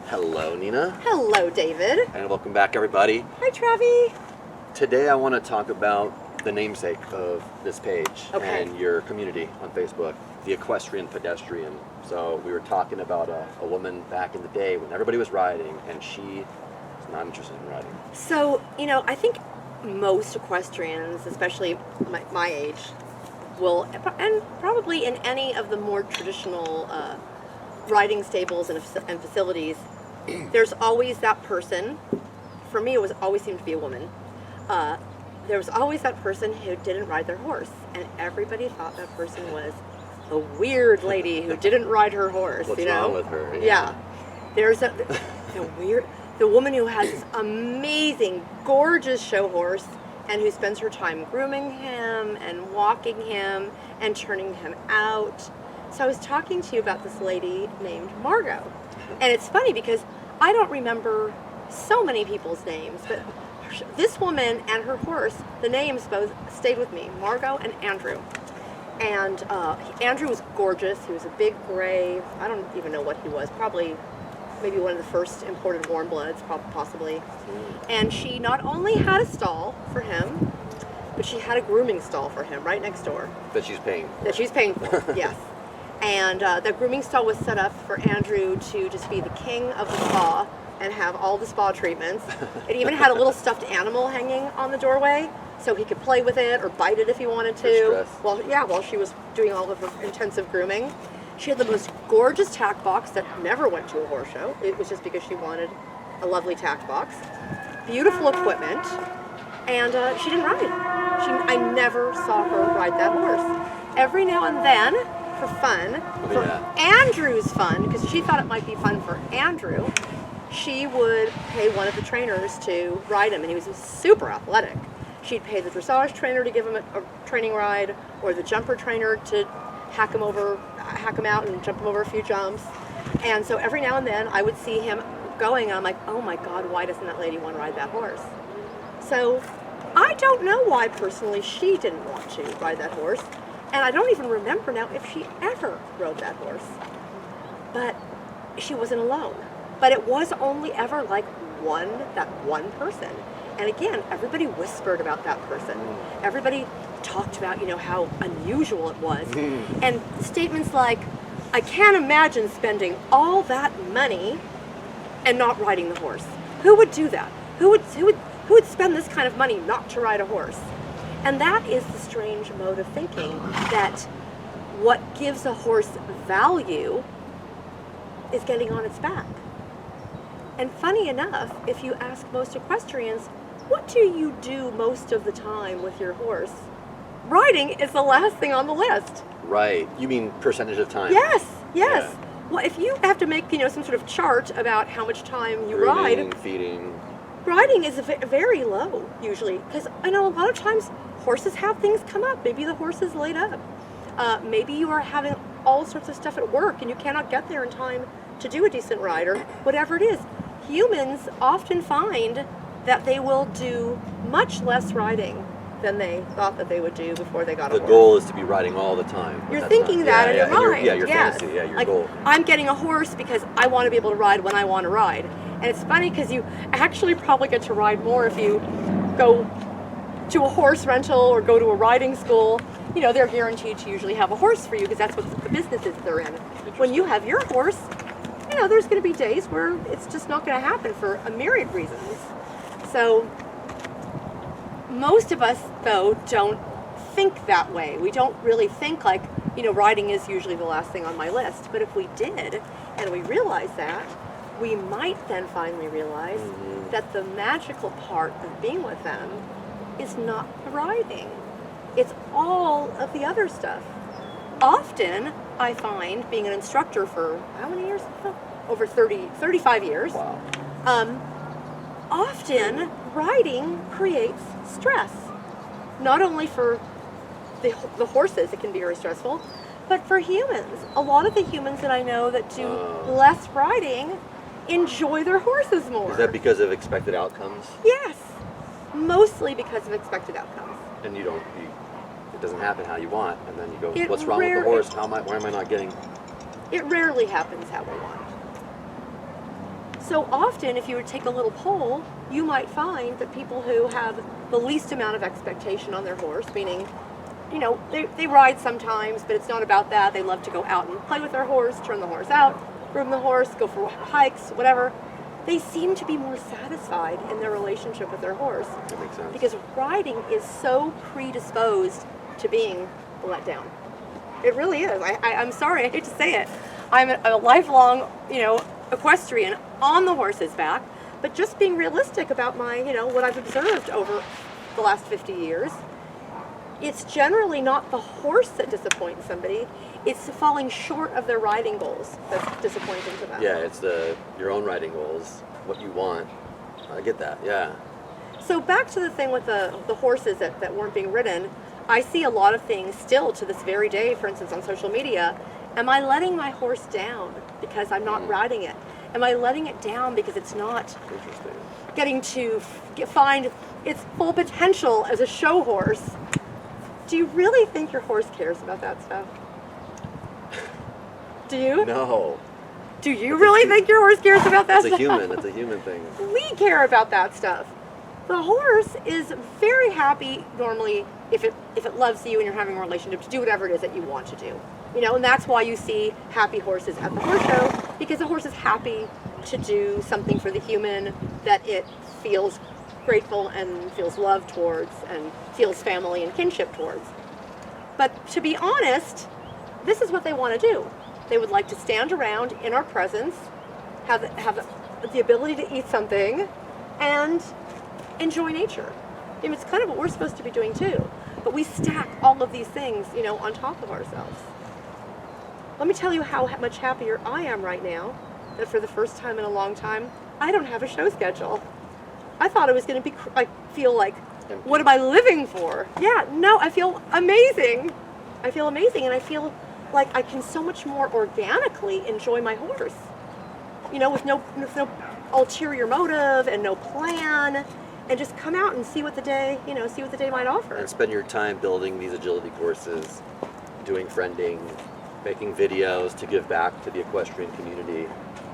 Hello, Nina. Hello, David. And welcome back, everybody. Hi, Travi. Today I want to talk about the namesake of this page and your community on Facebook, the Equestrian Pedestrian. So we were talking about a woman back in the day when everybody was riding, and she was not interested in riding. So, I think most equestrians, especially my age, will, and probably in any of the more traditional riding stables and facilities, there's always that person. For me, it always seemed to be a woman. There was always that person who didn't ride their horse, and everybody thought that person was a weird lady who didn't ride her horse. What's wrong with her? Yeah. There's the woman who has this amazing, gorgeous show horse, and who spends her time grooming him and walking him and turning him out. So I was talking to you about this lady named Margot. And it's funny because I don't remember so many people's names, but this woman and her horse, the names both stayed with me, Margot and Andrew. And Andrew was gorgeous. He was a big gray, I don't even know what he was, probably maybe one of the first imported warm bloods, possibly. And she not only had a stall for him, but she had a grooming stall for him right next door. That she's paying for. That she's paying for, yes. And the grooming stall was set up for Andrew to just be the king of the spa and have all the spa treatments. It even had a little stuffed animal hanging on the doorway, so he could play with it or bite it if he wanted to. While she was doing all of the intensive grooming. She had the most gorgeous tack box that never went to a horse show. It was just because she wanted a lovely tack box. Beautiful equipment. And she didn't ride. I never saw her ride that horse. Every now and then, for fun, Andrew's fun, because she thought it might be fun for Andrew, she would pay one of the trainers to ride him, and he was super athletic. She'd pay the dressage trainer to give him a training ride, or the jumper trainer to hack him out and jump him over a few jumps. And so every now and then I would see him going, and I'm like, oh my God, why doesn't that lady want to ride that horse? So I don't know why personally she didn't want to ride that horse. And I don't even remember now if she ever rode that horse. But she wasn't alone. But it was only ever like that one person. And again, everybody whispered about that person. Everybody talked about, how unusual it was. And statements like, I can't imagine spending all that money and not riding the horse. Who would do that? Who would spend this kind of money not to ride a horse? And that is the strange mode of thinking, that what gives a horse value is getting on its back. And funny enough, if you ask most equestrians, what do you do most of the time with your horse? Riding is the last thing on the list. Right. You mean percentage of time? Yes. Yeah. Well, if you have to make, some sort of chart about how much time you ride, feeding. Riding is very low usually, because I know a lot of times horses have things come up. Maybe the horse is laid up. Maybe you are having all sorts of stuff at work and you cannot get there in time to do a decent ride, or whatever it is. Humans often find that they will do much less riding than they thought that they would do before they got a horse. The goal is to be riding all the time. You're thinking that in your mind. Your fantasy, your goal. I'm getting a horse because I want to be able to ride when I want to ride. And it's funny because you actually probably get to ride more if you go to a horse rental or go to a riding school. They're guaranteed to usually have a horse for you because that's what the businesses they're in. When you have your horse, there's going to be days where it's just not going to happen for a myriad reasons. So most of us, though, don't think that way. We don't really think like, riding is usually the last thing on my list. But if we did, and we realized that, we might then finally realize that the magical part of being with them is not the riding. It's all of the other stuff. Often, I find, being an instructor for how many years? Over 35 years. Wow. Often, riding creates stress. Not only for the horses, it can be very stressful, but for humans. A lot of the humans that I know that do less riding enjoy their horses more. Is that because of expected outcomes? Yes. Mostly because of expected outcomes. And it doesn't happen how you want, and then you go, what's wrong with the horse? Why am I not getting? It rarely happens how we want. So often, if you would take a little poll, you might find that people who have the least amount of expectation on their horse, meaning, you know, they ride sometimes, but it's not about that. They love to go out and play with their horse, turn the horse out, groom the horse, go for hikes, whatever. They seem to be more satisfied in their relationship with their horse. That makes sense. Because riding is so predisposed to being let down. It really is. I'm sorry, I hate to say it. I'm a lifelong, you know, equestrian on the horse's back, but just being realistic about my, you know, what I've observed over the last 50 years, it's generally not the horse that disappoints somebody, it's falling short of their riding goals that's disappointing to them. Yeah, it's your own riding goals, what you want. I get that, yeah. So back to the thing with the horses that weren't being ridden, I see a lot of things still to this very day, for instance, on social media. Am I letting my horse down because I'm not riding it? Am I letting it down because it's not getting to find its full potential as a show horse? Do you really think your horse cares about that stuff? Do you? No. Do you really think your horse cares about that stuff? It's a human thing. We care about that stuff. The horse is very happy normally if it loves you and you're having a relationship to do whatever it is that you want to do. You know, and that's why you see happy horses at the horse show, because the horse is happy to do something for the human that it feels grateful and feels love towards and feels family and kinship towards. But to be honest, this is what they want to do. They would like to stand around in our presence, have the ability to eat something, and enjoy nature. I mean, it's kind of what we're supposed to be doing too. But we stack all of these things, you know, on top of ourselves. Let me tell you how much happier I am right now that for the first time in a long time, I don't have a show schedule. I thought it was going to be, feel like, what am I living for? Yeah, no, I feel amazing. I feel amazing, and I feel like I can so much more organically enjoy my horse. You know, with no ulterior motive and no plan, and just come out and see what the day might offer. And spend your time building these agility courses, doing friending, making videos to give back to the equestrian community.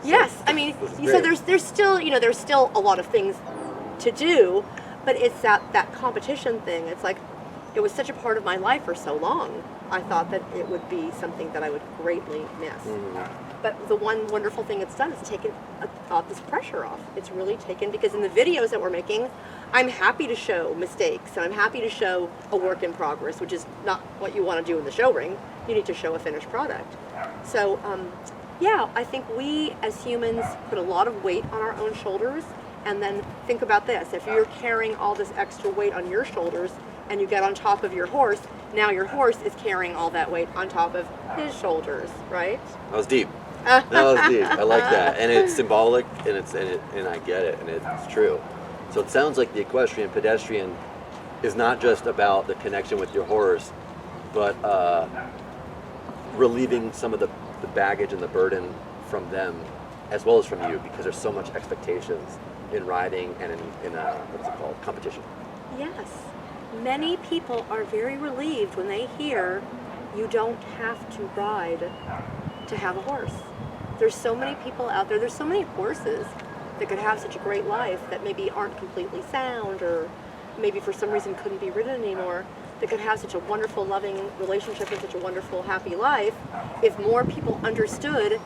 Yes, I mean, so there's still a lot of things to do, but it's that competition thing. It's like, it was such a part of my life for so long. I thought that it would be something that I would greatly miss. Mm-hmm. But the one wonderful thing it's done is taken this pressure off. It's really taken, because in the videos that we're making, I'm happy to show mistakes, and I'm happy to show a work in progress, which is not what you want to do in the show ring. You need to show a finished product. So, yeah, I think we as humans put a lot of weight on our own shoulders, and then think about this. If you're carrying all this extra weight on your shoulders and you get on top of your horse, now your horse is carrying all that weight on top of his shoulders, right? That was deep. That was deep. I like that. And it's symbolic, and and I get it, and it's true. So it sounds like the equestrian pedestrian is not just about the connection with your horse, but relieving some of the baggage and the burden from them, as well as from you, because there's so much expectations in riding and in what's it called, competition. Yes. Many people are very relieved when they hear you don't have to ride to have a horse. There's so many people out there, there's so many horses that could have such a great life that maybe aren't completely sound, or maybe for some reason couldn't be ridden anymore, that could have such a wonderful, loving relationship and such a wonderful, happy life. If more people understood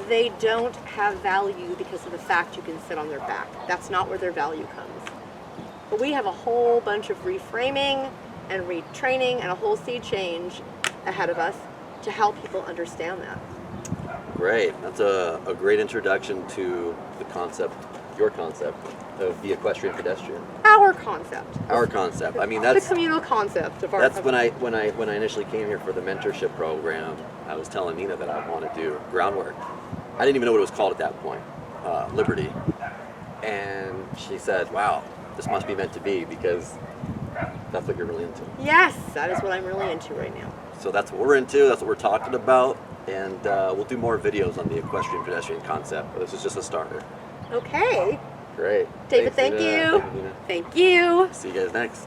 they don't have value because of the fact you can sit on their back. That's not where their value comes. But we have a whole bunch of reframing and retraining and a whole sea change ahead of us to help people understand that. Great. That's a great introduction to the concept, your concept of the equestrian pedestrian. Our concept. Our concept. I mean, that's the communal concept of our. That's when I initially came here for the mentorship program. I was telling Nina that I want to do groundwork. I didn't even know what it was called at that point, Liberty. And she said, "Wow, this must be meant to be, because that's what you're really into." Yes, that is what I'm really into right now. So that's what we're into. That's what we're talking about. And we'll do more videos on the equestrian pedestrian concept, but this is just a starter. Okay. Great. David, thank you. Thank you, Nina. Thank you. See you guys next.